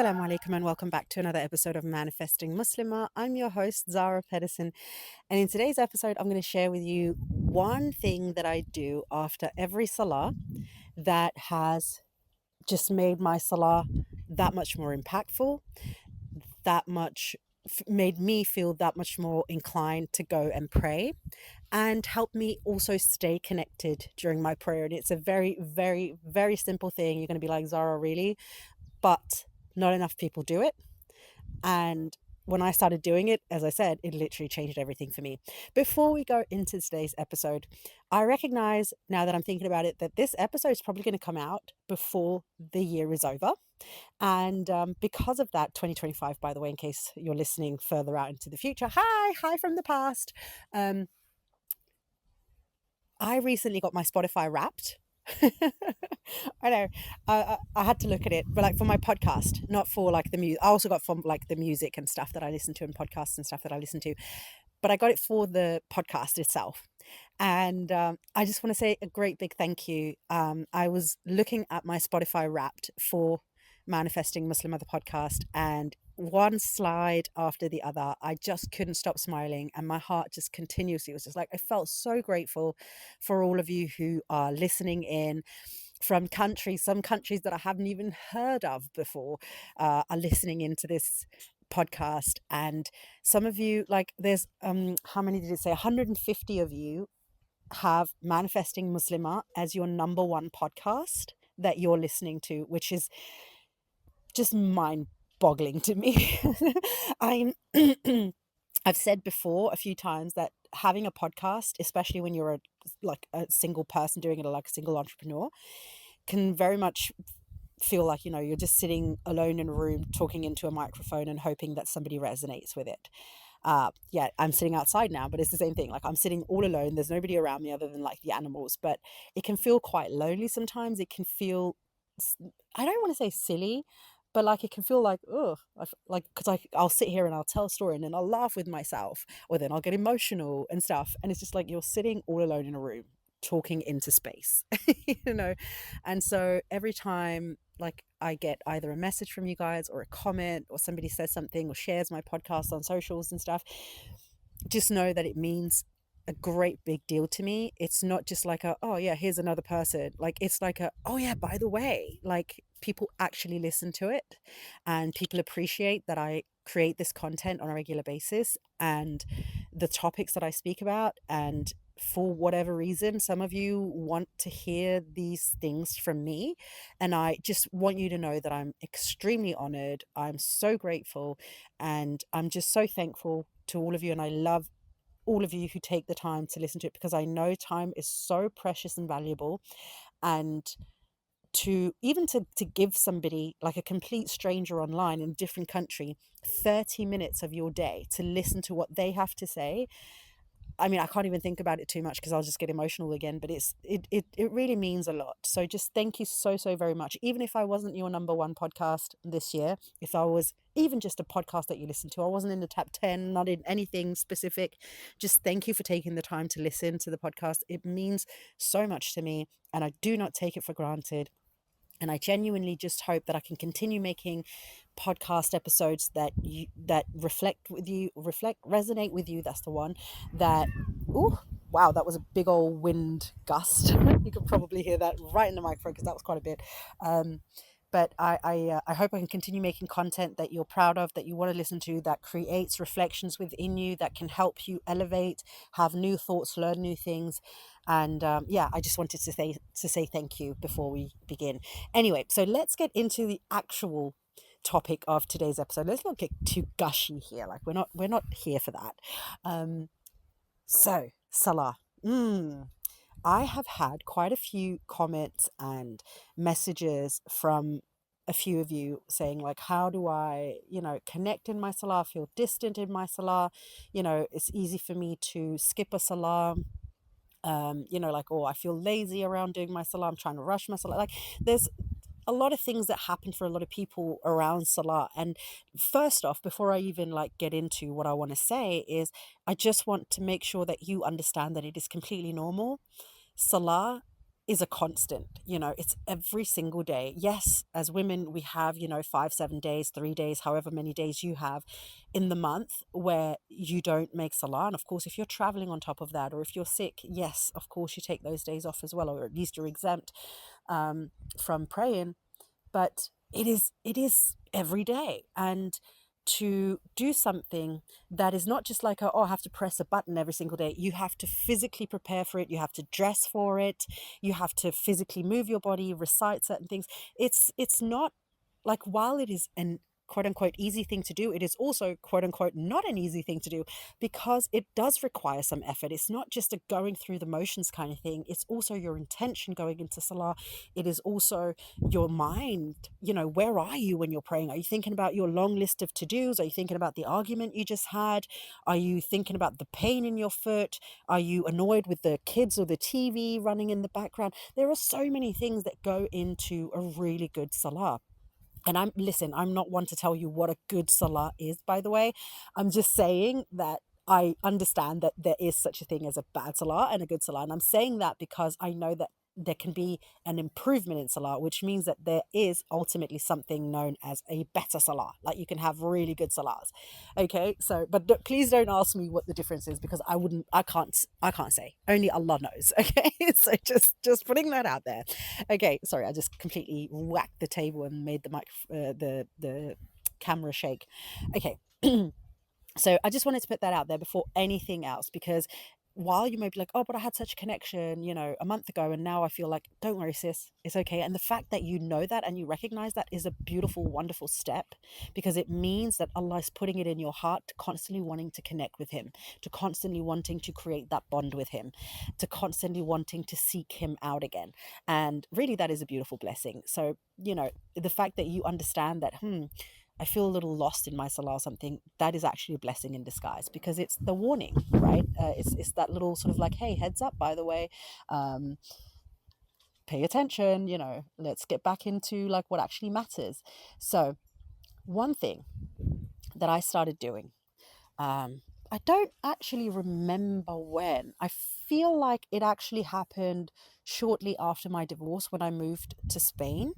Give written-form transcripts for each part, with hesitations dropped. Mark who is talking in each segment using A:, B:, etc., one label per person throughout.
A: Assalamu alaikum and welcome back to another episode of Manifesting Muslimah. I'm your host, Zara Pedersen, and in today's episode, I'm going to share with you one thing that I do after every salah that has just made my salah that much more impactful, that much made me feel that much more inclined to go and pray, and help me also stay connected during my prayer. And it's a very, very, very simple thing. You're going to be like, Zara, really? But not enough people do it. And when I started doing it, as I said, it literally changed everything for me. Before we go into today's episode, I recognize now that I'm thinking about it that this episode is probably going to come out before the year is over. And because of that, 2025, by the way, in case you're listening further out into the future, hi from the past. I recently got my Spotify Wrapped. I know. I had to look at it, but like for my podcast, not for like the music. I also got from like the music and stuff that I listen to and podcasts and stuff that I listen to, but I got it for the podcast itself. And I just want to say a great big thank you. I was looking at my Spotify Wrapped for Manifesting Muslim Mother podcast, and one slide after the other, I just couldn't stop smiling, and my heart just continuously was just like, I felt so grateful for all of you who are listening in from countries, some countries that I haven't even heard of before, are listening into this podcast. And some of you, like, there's how many did it say? 150 of you have Manifesting Muslimah as your number one podcast that you're listening to, which is just mind boggling to me. I'm I've said before a few times that having a podcast, especially when you're a single person doing it, or like a single entrepreneur, can very much feel like, you're just sitting alone in a room talking into a microphone and hoping that somebody resonates with it. Yeah, I'm sitting outside now, but it's the same thing. Like, I'm sitting all alone. There's nobody around me other than like the animals, but it can feel quite lonely sometimes. It can feel, I don't want to say silly, but like it can feel like, oh, like, because I'll sit here and I'll tell a story and then I'll laugh with myself, or then I'll get emotional and stuff. And it's just like you're sitting all alone in a room talking into space, you know? And so every time like I get either a message from you guys or a comment or somebody says something or shares my podcast on socials and stuff, just know that it means a great big deal to me. It's not just like a, oh yeah, here's another person. Like, it's like a, oh yeah, by the way, like, people actually listen to it and people appreciate that I create this content on a regular basis and the topics that I speak about. And for whatever reason, some of you want to hear these things from me, and I just want you to know that I'm extremely honored. I'm so grateful, and I'm just so thankful to all of you. And I love all of you who take the time to listen to it, because I know time is so precious and valuable. And to even to give somebody, like a complete stranger online in a different country, 30 minutes of your day to listen to what they have to say, I mean, I can't even think about it too much because I'll just get emotional again, but it really means a lot. So just thank you so, so very much. Even if I wasn't your number one podcast this year, if I was even just a podcast that you listen to, I wasn't in the top 10, not in anything specific, just thank you for taking the time to listen to the podcast. It means so much to me, and I do not take it for granted. And I genuinely just hope that I can continue making podcast episodes that resonate with you. That's the one. That, oh wow, that was a big old wind gust. You could probably hear that right in the microphone because that was quite a bit. But I hope I can continue making content that you're proud of, that you want to listen to, that creates reflections within you, that can help you elevate, have new thoughts, learn new things. And yeah, I just wanted to say thank you before we begin. Anyway, so let's get into the actual topic of today's episode. Let's not get too gushy here. Like, we're not here for that. So Salah. I have had quite a few comments and messages from a few of you saying, like, how do I, connect in my salah, feel distant in my salah? It's easy for me to skip a salah. Like, oh, I feel lazy around doing my salah. I'm trying to rush my salah. Like, there's a lot of things that happen for a lot of people around salah. And first off, before I even like get into what I want to say, is I just want to make sure that you understand that it is completely normal. Salah is a constant. It's every single day. Yes, as women, we have, 5, 7 days, 3 days, however many days you have in the month where you don't make salah. And of course, if you're traveling on top of that, or if you're sick, yes, of course, you take those days off as well, or at least you're exempt from praying. But it is every day. And to do something that is not just like oh, I have to press a button every single day. You have to physically prepare for it, you have to dress for it, you have to physically move your body, recite certain things. It's not like, while it is an quote unquote easy thing to do, it is also quote unquote not an easy thing to do, because it does require some effort. It's not just a going through the motions kind of thing. It's also your intention going into salah. It is also your mind. Where are you when you're praying? Are you thinking about your long list of to-dos? Are you thinking about the argument you just had? Are you thinking about the pain in your foot? Are you annoyed with the kids or the TV running in the background? There are so many things that go into a really good salah. And I'm not one to tell you what a good salah is, by the way. I'm just saying that I understand that there is such a thing as a bad salah and a good salah. And I'm saying that because I know that there can be an improvement in salah, which means that there is ultimately something known as a better salah. Like, you can have really good salahs. Okay, so please don't ask me what the difference is, because I can't say. Only Allah knows. Okay, so just putting that out there. Okay, sorry, I just completely whacked the table and made the camera shake. Okay. So I just wanted to put that out there before anything else, because while you may be like, oh, but I had such a connection, a month ago, and now I feel like, don't worry, sis, it's okay. And the fact that you know that and you recognize that is a beautiful, wonderful step, because it means that Allah is putting it in your heart to constantly wanting to connect with Him, to constantly wanting to create that bond with Him, to constantly wanting to seek Him out again. And really, that is a beautiful blessing. So, the fact that you understand that, I feel a little lost in my salah or something, that is actually a blessing in disguise, because it's the warning, right? It's that little sort of like, hey, heads up, by the way, pay attention, let's get back into like what actually matters. So one thing that I started doing, I don't actually remember when. I feel like it actually happened shortly after my divorce, when I moved to Spain.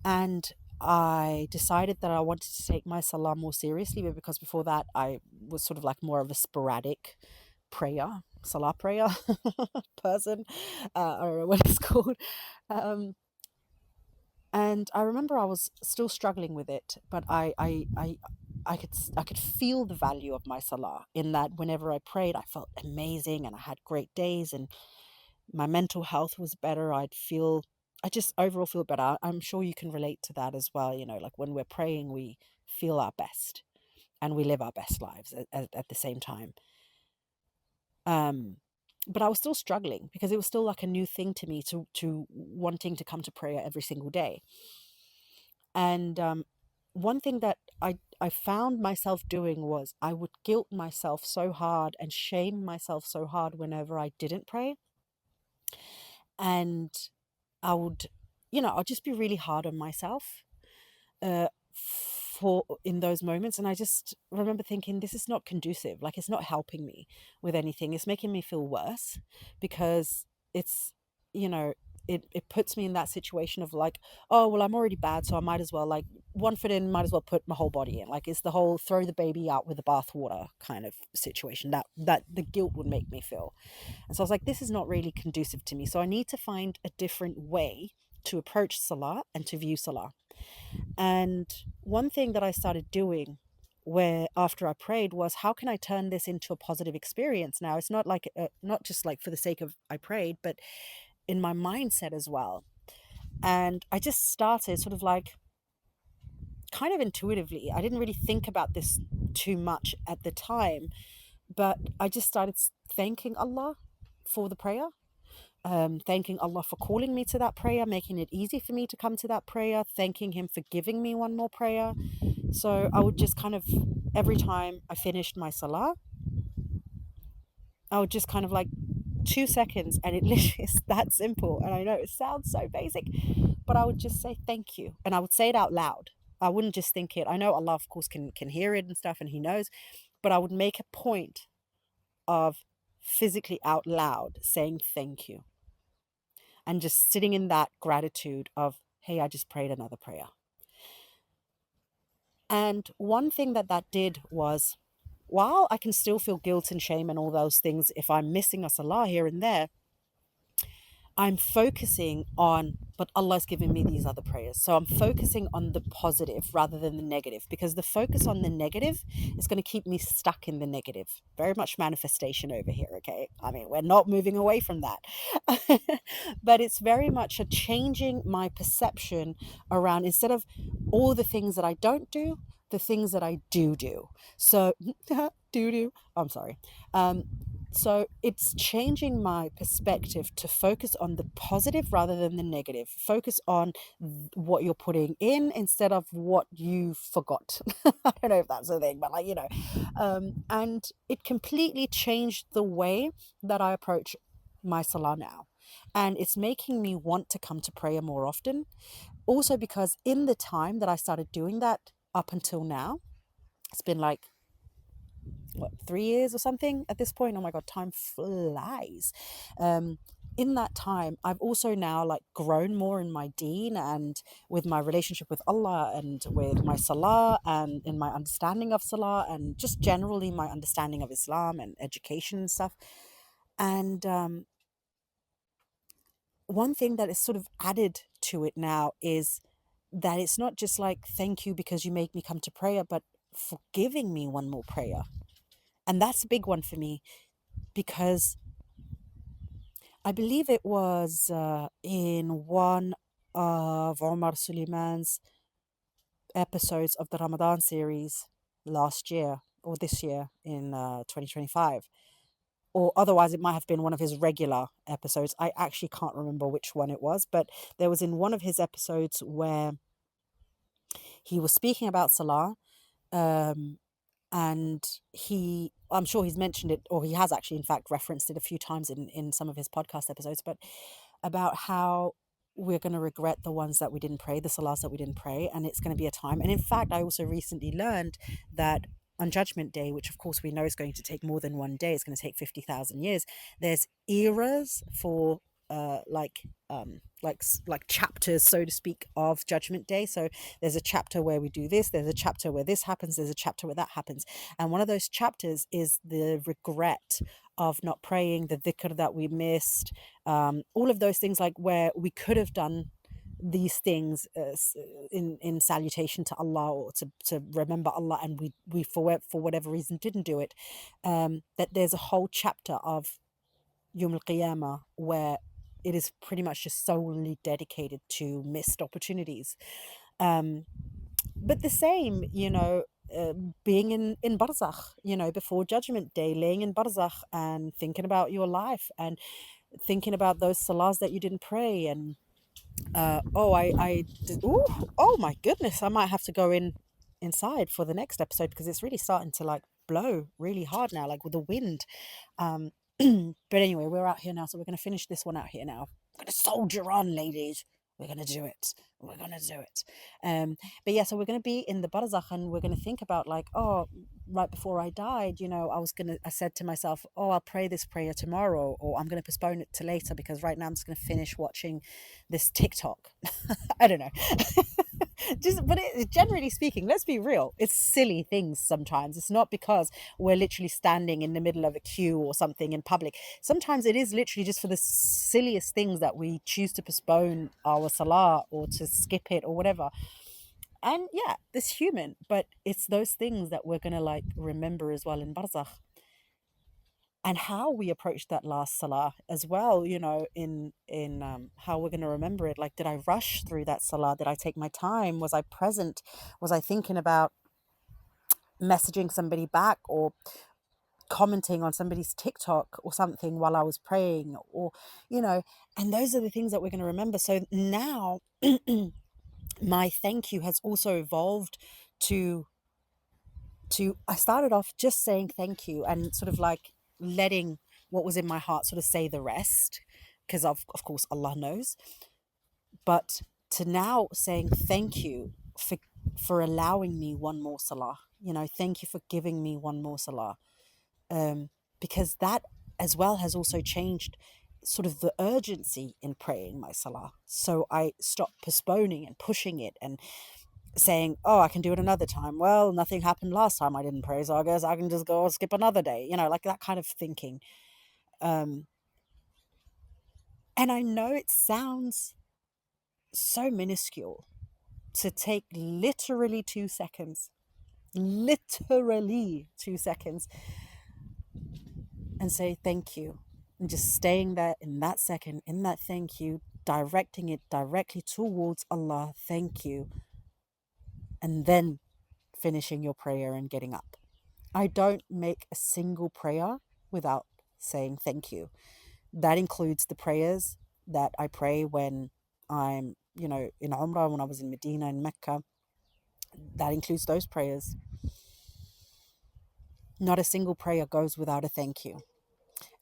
A: And I decided that I wanted to take my salah more seriously, but because before that I was sort of like more of a sporadic salah prayer person. I don't know what it's called. And I remember I was still struggling with it, but I could feel the value of my salah, in that whenever I prayed, I felt amazing and I had great days, and my mental health was better. I just overall feel better. I'm sure you can relate to that as well. Like, when we're praying, we feel our best and we live our best lives at the same time. But I was still struggling, because it was still like a new thing to me, to wanting to come to prayer every single day. And one thing that I found myself doing was, I would guilt myself so hard and shame myself so hard whenever I didn't pray. And I would, I'll just be really hard on myself for in those moments. And I just remember thinking, this is not conducive. Like, it's not helping me with anything. It's making me feel worse, because it's, it puts me in that situation of like, oh, well, I'm already bad, so I might as well, like, one foot in, might as well put my whole body in. Like, it's the whole throw the baby out with the bathwater kind of situation that the guilt would make me feel. And so I was like, this is not really conducive to me. So I need to find a different way to approach salah and to view salah. And one thing that I started doing, where after I prayed, was, how can I turn this into a positive experience now? It's not like not just like for the sake of I prayed, but in my mindset as well. And I just started sort of like, kind of intuitively. I didn't really think about this too much at the time, but I just started thanking Allah for the prayer, thanking Allah for calling me to that prayer, making it easy for me to come to that prayer, thanking Him for giving me one more prayer. So I would just kind of, every time I finished my salah, I would just kind of like 2 seconds, and it literally is that simple. And I know it sounds so basic, but I would just say thank you, and I would say it out loud. I wouldn't just think it. I know Allah, of course, can hear it and stuff, and He knows, but I would make a point of physically out loud saying thank you. and just sitting in that gratitude of, hey, I just prayed another prayer. And one thing that did was, while I can still feel guilt and shame and all those things if I'm missing a salah here and there, I'm focusing on, but Allah's given me these other prayers. So I'm focusing on the positive rather than the negative, because the focus on the negative is going to keep me stuck in the negative. Very much manifestation over here, okay? I mean, we're not moving away from that. But it's very much a changing my perception around, instead of all the things that I don't do, the things that I do. So, I'm sorry. So it's changing my perspective to focus on the positive rather than the negative. Focus on what you're putting in instead of what you forgot. I don't know if that's a thing, but and it completely changed the way that I approach my salah now. And it's making me want to come to prayer more often. Also because in the time that I started doing that up until now, it's been like, what, 3 years or something at this point. Oh my god, time flies. In that time, I've also now like grown more in my deen and with my relationship with Allah and with my salah and in my understanding of salah and just generally my understanding of Islam and education and stuff. And one thing that is sort of added to it now is that it's not just like, thank you because you make me come to prayer, but for giving me one more prayer. And that's a big one for me, because I believe it was in one of Omar Suleiman's episodes of the Ramadan series last year or this year in 2025. Or otherwise, it might have been one of his regular episodes. I actually can't remember which one it was, but there was in one of his episodes where he was speaking about Salah. And I'm sure he's mentioned it, or he has actually in fact referenced it a few times in some of his podcast episodes, but about how we're going to regret the ones that we didn't pray, the salahs that we didn't pray, and it's going to be a time. And in fact, I also recently learned that on Judgment Day, which of course we know is going to take more than one day, it's going to take 50,000 years, there's eras for like chapters, so to speak, of Judgment Day. So there's a chapter where we do this, there's a chapter where this happens, there's a chapter where that happens, and one of those chapters is the regret of not praying, the dhikr that we missed, all of those things, like where we could have done these things in salutation to Allah, or to remember Allah, and we for whatever reason didn't do it. That there's a whole chapter of Yawm al-Qiyamah where it is pretty much just solely dedicated to missed opportunities. But the same, being in barzakh, before Judgment Day, laying in barzakh and thinking about your life and thinking about those salahs that you didn't pray. And oh my goodness, I might have to go inside for the next episode, because it's really starting to like blow really hard now, like with the wind. But anyway, we're out here now, so we're going to finish this one out here now. We're going to soldier on, ladies. We're going to do it. We're going to do it. But yeah, so we're going to be in the barzakh, and we're going to think about like, oh, right before I died, I said to myself, oh, I'll pray this prayer tomorrow, or I'm going to postpone it to later because right now I'm just going to finish watching this TikTok. I don't know. But generally speaking, let's be real, it's silly things sometimes. It's not because we're literally standing in the middle of a queue or something in public. Sometimes it is literally just for the silliest things that we choose to postpone our salah or to skip it or whatever. And yeah, this human, but it's those things that we're going to like remember as well in barzakh. And how we approach that last salah as well, in how we're going to remember it. Like, did I rush through that salah? Did I take my time? Was I present? Was I thinking about messaging somebody back or commenting on somebody's TikTok or something while I was praying? Or, and those are the things that we're going to remember. So now my thank you has also evolved to I started off just saying thank you and sort of like letting what was in my heart sort of say the rest, because of course Allah knows. But to now saying thank you for allowing me one more salah, thank you for giving me one more salah, because that as well has also changed sort of the urgency in praying my salah. So I stopped postponing and pushing it and saying, oh, I can do it another time. Well, nothing happened last time I didn't pray, so I guess I can just go skip another day, like that kind of thinking. Um, and I know it sounds so minuscule to take literally 2 seconds, and say thank you. And just staying there in that second, in that thank you, directing it directly towards Allah, thank you, and then finishing your prayer and getting up. I don't make a single prayer without saying thank you. That includes the prayers that I pray when I'm, in Umrah, when I was in Medina and Mecca. That includes those prayers. Not a single prayer goes without a thank you.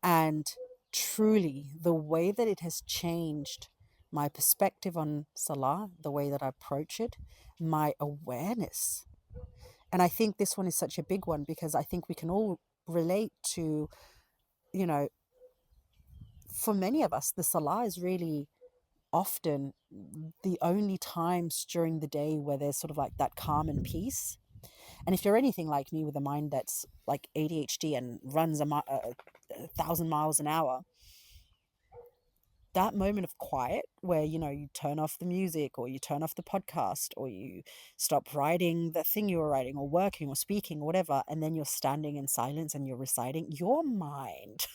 A: And truly, the way that it has changed my perspective on Salah, the way that I approach it, my awareness. And I think this one is such a big one because I think we can all relate to, you know, for many of us, the Salah is really often the only times during the day where there's sort of like that calm and peace. And if you're anything like me with a mind that's like ADHD and runs 1,000 miles an hour, that moment of quiet where, you turn off the music or you turn off the podcast or you stop writing the thing you were writing or working or speaking or whatever, and then you're standing in silence and you're reciting, your mind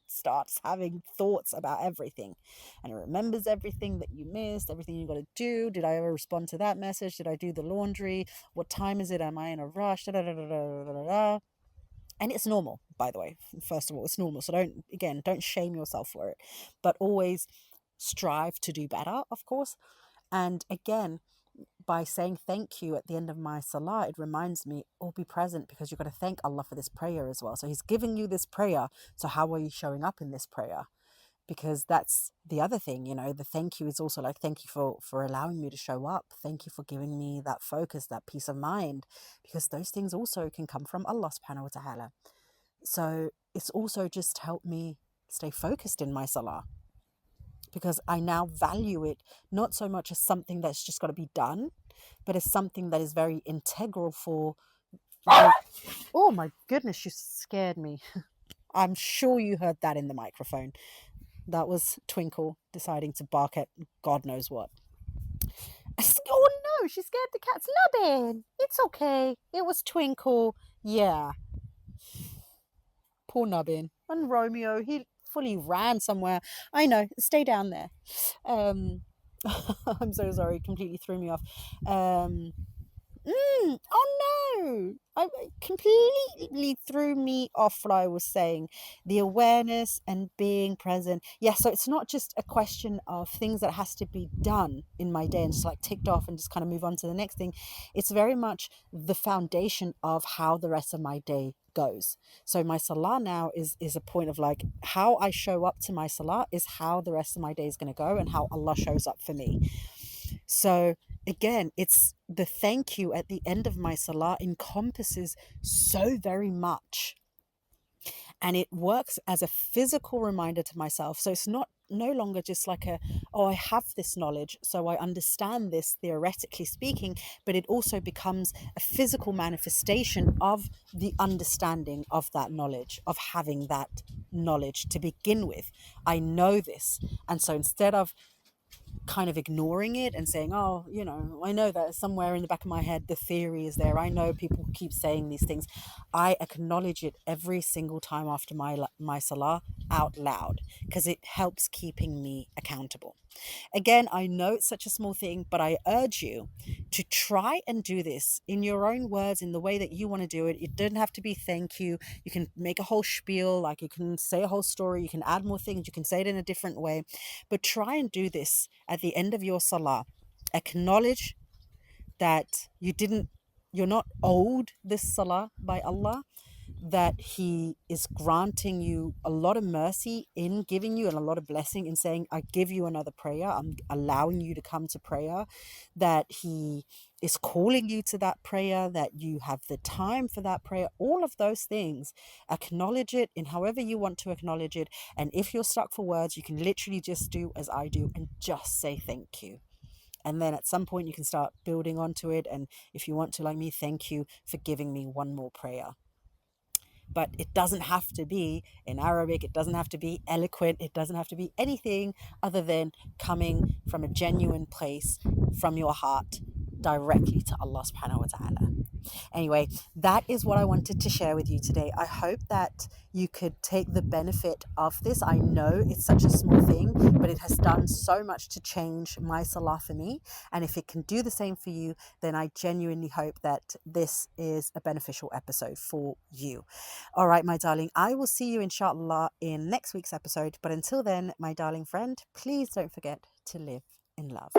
A: starts having thoughts about everything, and it remembers everything that you missed, everything you got to do. Did I ever respond to that message? Did I do the laundry? What time is it? Am I in a rush? Da, da, da, da, da, da, da, da. And it's normal, by the way. First of all, it's normal, so don't shame yourself for it, but always strive to do better, of course. And again, by saying thank you at the end of my salah, it reminds me, be present, because you've got to thank Allah for this prayer as well. So he's giving you this prayer, so how are you showing up in this prayer? Because that's the other thing, the thank you is also like, thank you for allowing me to show up, thank you for giving me that focus, that peace of mind, because those things also can come from Allah subhanahu wa ta'ala. So it's also just helped me stay focused in my salah, because I now value it not so much as something that's just got to be done, but as something that is very integral for oh my goodness, you scared me. I'm sure you heard that in the microphone. That was Twinkle deciding to bark at God knows what. Oh no, she scared the cats. Nubbin, it's okay. It was Twinkle. Yeah. Poor Nubbin. And Romeo, he fully ran somewhere. I know, stay down there. I'm so sorry, completely threw me off. Oh no! I completely threw me off what I was saying. The awareness and being present. Yeah, so it's not just a question of things that has to be done in my day and just like ticked off and just kind of move on to the next thing. It's very much the foundation of how the rest of my day goes. So my salah now is a point of like, how I show up to my salah is how the rest of my day is going to go and how Allah shows up for me. So again, it's the thank you at the end of my salah encompasses so very much. And it works as a physical reminder to myself. So it's no longer just like I have this knowledge, so I understand this theoretically speaking, but it also becomes a physical manifestation of the understanding of that knowledge, of having that knowledge to begin with. I know this. And so instead of kind of ignoring it and saying, I know that somewhere in the back of my head the theory is there, I know people keep saying these things, I acknowledge it every single time after my salah out loud, because it helps keeping me accountable. Again, I know it's such a small thing, but I urge you to try and do this in your own words, in the way that you want to do it. It doesn't have to be thank you. You can make a whole spiel, like you can say a whole story, you can add more things, you can say it in a different way, but try and do this at the end of your salah. Acknowledge that you're not owed this salah by Allah, that he is granting you a lot of mercy in giving you and a lot of blessing in saying, I give you another prayer. I'm allowing you to come to prayer, that he is calling you to that prayer, that you have the time for that prayer, all of those things. Acknowledge it in however you want to acknowledge it. And if you're stuck for words, you can literally just do as I do and just say thank you. And then at some point you can start building onto it. And if you want to, like me, thank you for giving me one more prayer. But it doesn't have to be in Arabic, it doesn't have to be eloquent, it doesn't have to be anything other than coming from a genuine place from your heart directly to Allah subhanahu wa ta'ala. Anyway, that is what I wanted to share with you today. I hope that you could take the benefit of this. I know it's such a small thing, but it has done so much to change my salah for me. And if it can do the same for you, then I genuinely hope that this is a beneficial episode for you. All right, my darling, I will see you inshallah in next week's episode. But until then, my darling friend, please don't forget to live in love.